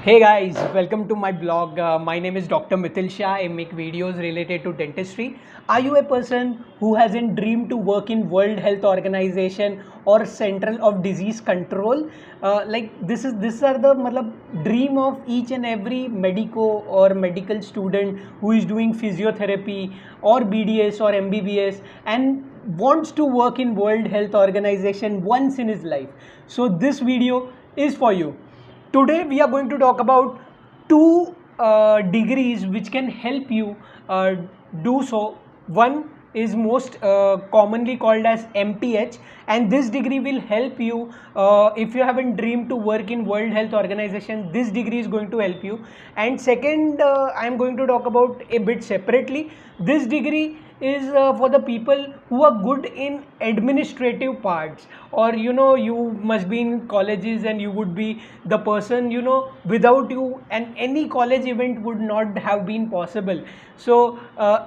Hey guys, welcome to my blog. My name is Dr. Mithil Shah. I make videos related to dentistry. Are you a person who hasn't dreamed to work in World Health Organization or Central of Disease Control? These are the dream of each and every medico or medical student who is doing physiotherapy or BDS or MBBS and wants to work in World Health Organization once in his life. So this video is for you. Today we are going to talk about two degrees which can help you do so. One is most commonly called as MPH, and this degree will help you if you haven't dreamed to work in World Health Organization. This degree is going to help you. And second, I am going to talk about a bit separately. This degree is for the people who are good in administrative parts, or you must be in colleges and you would be the person, without you and any college event would not have been possible. So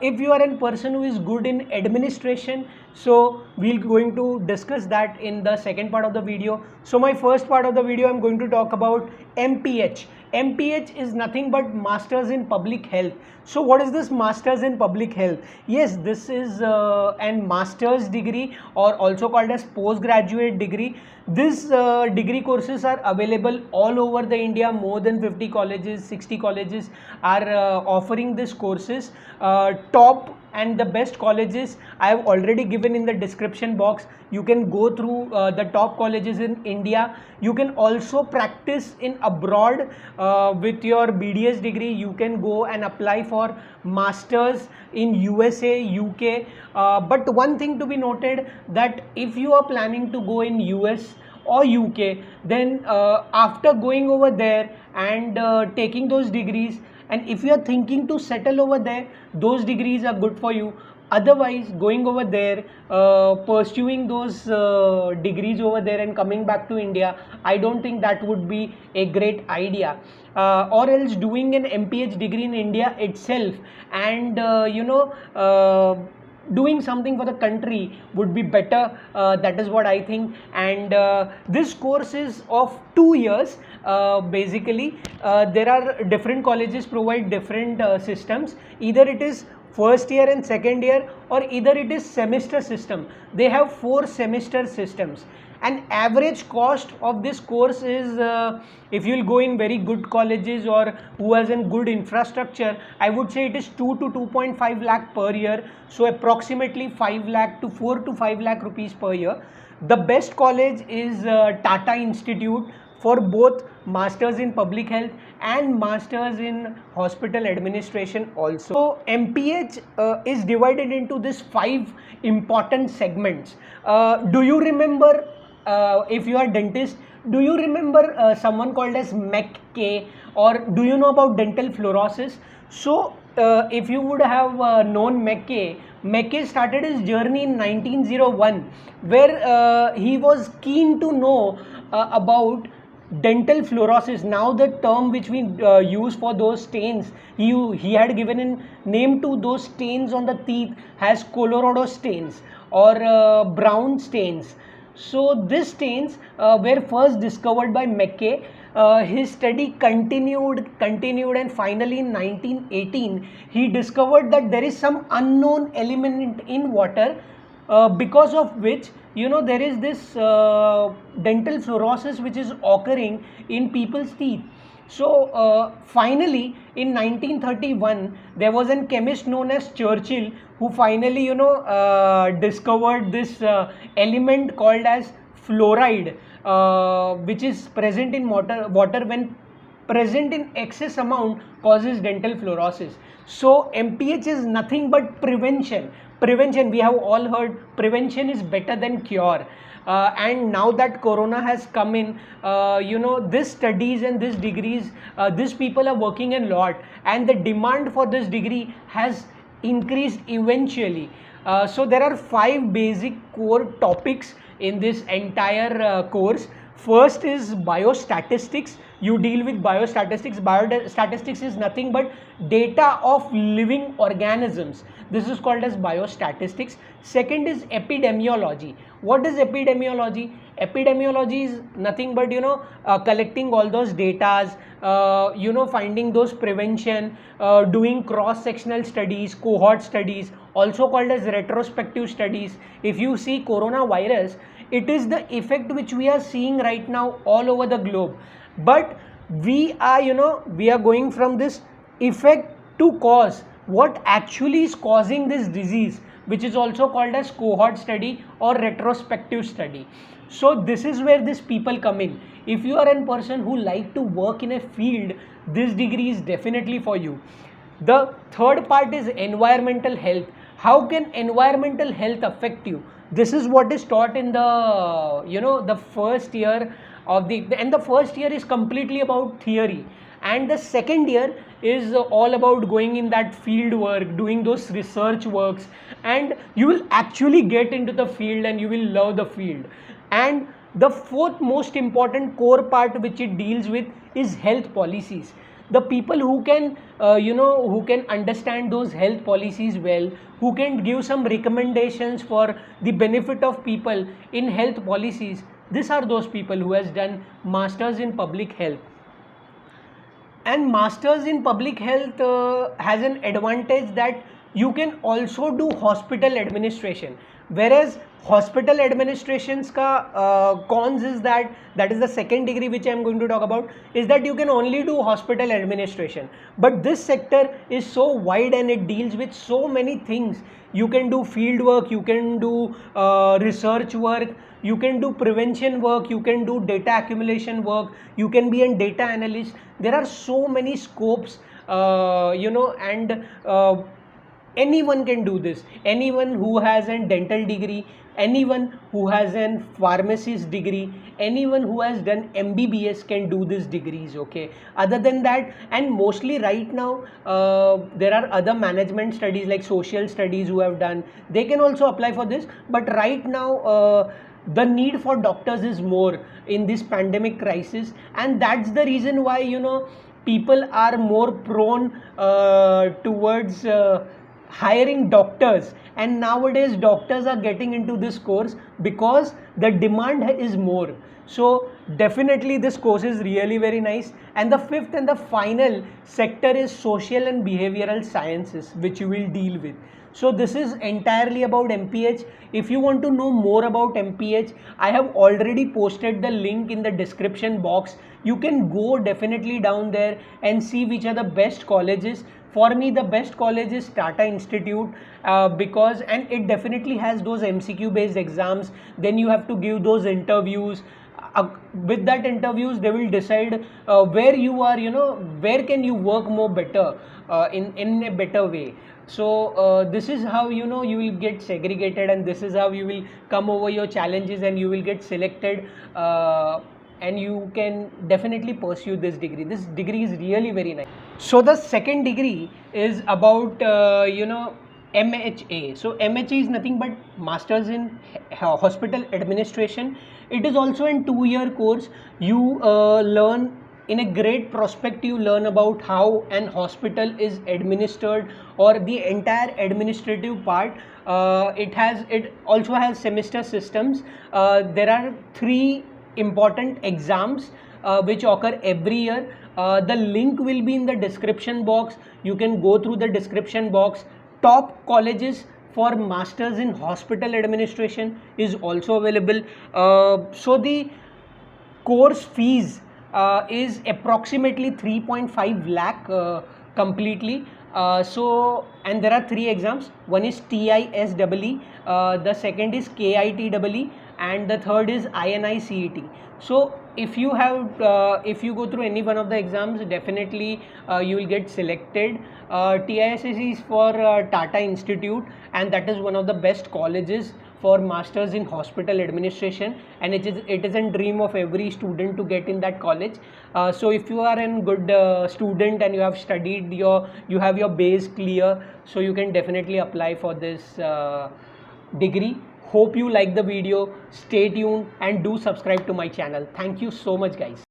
if you are a person who is good in administration, so we're going to discuss that in the second part of the video. So my first part of the video, I'm going to talk about MPH. MPH is nothing but Masters in Public Health. So what is this Masters in Public Health? Yes, this is an master's degree, or also called as postgraduate degree. This degree courses are available all over the India. More than 50 colleges, 60 colleges are offering these courses. Top and the best colleges I have already given in the description box. You can go through the top colleges in India. You can also practice in abroad with your BDS degree. You can go and apply for masters in USA, UK. But one thing to be noted, that if you are planning to go in US or UK, then after going over there and taking those degrees, and if you are thinking to settle over there, those degrees are good for you. Otherwise, going over there, pursuing those degrees over there and coming back to India, I don't think that would be a great idea. Or else doing an MPH degree in India itself, and doing something for the country would be better. That is what I think. And this course is of 2 years. Basically, there are different colleges provide different systems. Either it is first year and second year, or either it is semester system. They have 4 semester systems. An average cost of this course is, if you will go in very good colleges or who has a good infrastructure, I would say it is 2 to 2.5 lakh per year. So approximately 5 lakh to 4 to 5 lakh rupees per year. The best college is Tata Institute, for both masters in public health and masters in hospital administration also. So MPH is divided into these 5 important segments. Do you remember, if you are dentist, do you remember someone called as MEC-K, or do you know about dental fluorosis? So if you would have known MEC-K, MEC-K started his journey in 1901, where he was keen to know about dental fluorosis. Now the term which we use for those stains, he had given a name to those stains on the teeth as Colorado stains or brown stains. So these stains were first discovered by MEC-K. His study continued, and finally in 1918 he discovered that there is some unknown element in water, because of which there is this dental fluorosis which is occurring in people's teeth. So finally in 1931 there was a chemist known as Churchill who finally discovered this element called as fluoride, which is present in water when present in excess amount causes dental fluorosis. So MPH is nothing but prevention. We have all heard prevention is better than cure. And now that corona has come in, these studies and these degrees, these people are working a lot, and the demand for this degree has increased eventually. So there are 5 basic core topics in this entire course. First is biostatistics. you deal with biostatistics. Biostatistics is nothing but data of living organisms. This is called as biostatistics. Second is epidemiology. What is epidemiology? Epidemiology is nothing but collecting all those datas, finding those prevention, doing cross sectional studies, cohort studies, also called as retrospective studies. If you see coronavirus, it is the effect which we are seeing right now all over the globe, but we are going from this effect to cause, what actually is causing this disease, which is also called as cohort study or retrospective study. So this is where these people come in. If you are a person who like to work in a field, this degree is definitely for you. The third part is environmental health. How can environmental health affect you? This is what is taught in the first year of and the first year is completely about theory, and the second year is all about going in that field work, doing those research works, and you will actually get into the field and you will love the field. And the fourth most important core part which it deals with is health policies. The people who can who can understand those health policies well, who can give some recommendations for the benefit of people in health policies, these are those people who has done masters in public health. And masters in public health has an advantage that you can also do hospital administration, whereas hospital administrations ka cons is that is the second degree which I am going to talk about, is that you can only do hospital administration, but this sector is so wide and it deals with so many things. You can do field work, you can do research work, you can do prevention work, you can do data accumulation work, you can be a data analyst. There are so many scopes, and anyone can do this. Anyone who has a dental degree, anyone who has a pharmacist degree, anyone who has done MBBS can do these degrees, okay? Other than that, and mostly right now, there are other management studies like social studies who have done, they can also apply for this, but right now, the need for doctors is more in this pandemic crisis, and that's the reason why people are more prone towards hiring doctors, and nowadays doctors are getting into this course because the demand is more. So definitely this course is really very nice. And the fifth and the final sector is social and behavioral sciences, which you will deal with. So this is entirely about MPH. If you want to know more about MPH, I have already posted the link in the description box. You can go definitely down there and see which are the best colleges. For me, the best college is Tata Institute, because and it definitely has those MCQ based exams. Then you have to give those interviews. With that interviews, they will decide where you are, where can you work more better, in a better way. So this is how you will get segregated, and this is how you will come over your challenges and you will get selected, and you can definitely pursue this degree. This degree is really very nice. So the second degree is about MHA. So MHA is nothing but Masters in Hospital Administration. It is also a 2-year course. You learn in a great prospect, you learn about how an hospital is administered, or the entire administrative part. It also has semester systems. There are 3 important exams which occur every year. The link will be in the description box. You can go through the description box. Top colleges for masters in hospital administration is also available. So the course fees is approximately 3.5 lakh completely. And there are 3 exams. One is TISEE, the second is KITEE, and the third is INICET. So if you go through any one of the exams, definitely you will get selected. TISEE is for Tata Institute, and that is one of the best colleges for masters in hospital administration, and it is a dream of every student to get in that college. So if you are a good student and you have studied you have your base clear, so you can definitely apply for this degree. Hope you like the video. Stay tuned and do subscribe to my channel. Thank you so much, guys.